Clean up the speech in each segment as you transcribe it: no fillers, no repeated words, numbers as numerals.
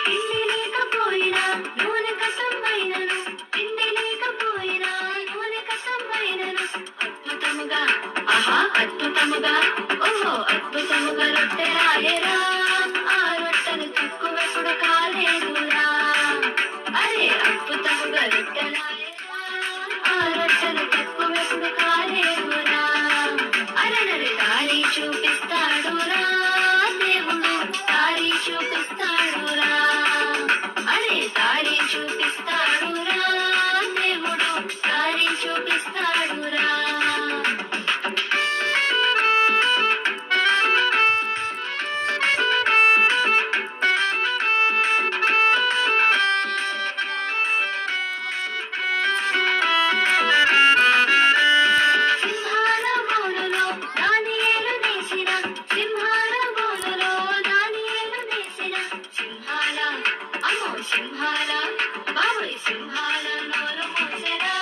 తిండి లేకపోయినా నూనె కసమైనను, తిండి లేకపోయినా నూనె కసమైనను, అద్భుతముగా, ఆహా అద్భుతముగా, ఓహో అద్భుతముగా రొట్టె రాయరా, ఆ రొట్టెను తిక్కువెప్పుడు కాలేదురా. అరే అద్భుతముగా రొట్టె రాయరా, ఆ రొట్టెను తిక్కువెప్పుడు కాలేదురా. అరనరి దారి చూపిస్తాడురా దేవుడు, దారి చూపిస్తాడురా. అరే దారి చూపిస్తాడురా దేవుడు, దారి చూపిస్తాడురా. సింహాల బోనులో దానియేలు నేసిన, సింహాల బోనులో దానియేలు నేసిన, సింహాల, అమ్మో సింహాల, బాబోయ్ సింహాల నోరు మూసెరా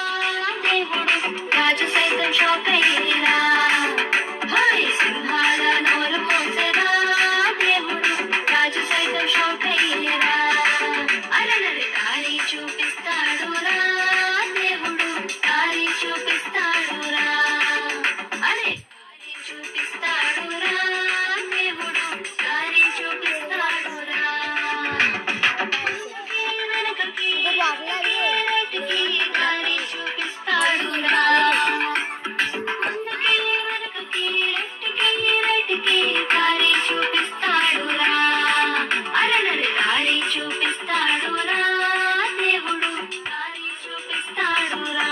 దేవుడు, రాజు సైతం షాక్ అయ్యేరా. హాయ్ సింహాల నోరు మూసెరా దేవుడు, రాజు సైతం షాక్ అయ్యేరా. అరనరి దారి చూపిస్తాడురా దేవుడు, దారి చూపిస్తాడురా. అరే దారి చూపిస్తాడురా దేవుడు, దారి చూపిస్తాడురా. ముందుకి వెనకకి రైట్కి దారి చూపిస్తాడురా. ముందుకి వెనకకి రైట్కి దారి చూపిస్తాడురా. అరనరి దారి చూపిస్తాడురా దేవుడు, దారి చూపిస్తాడురా.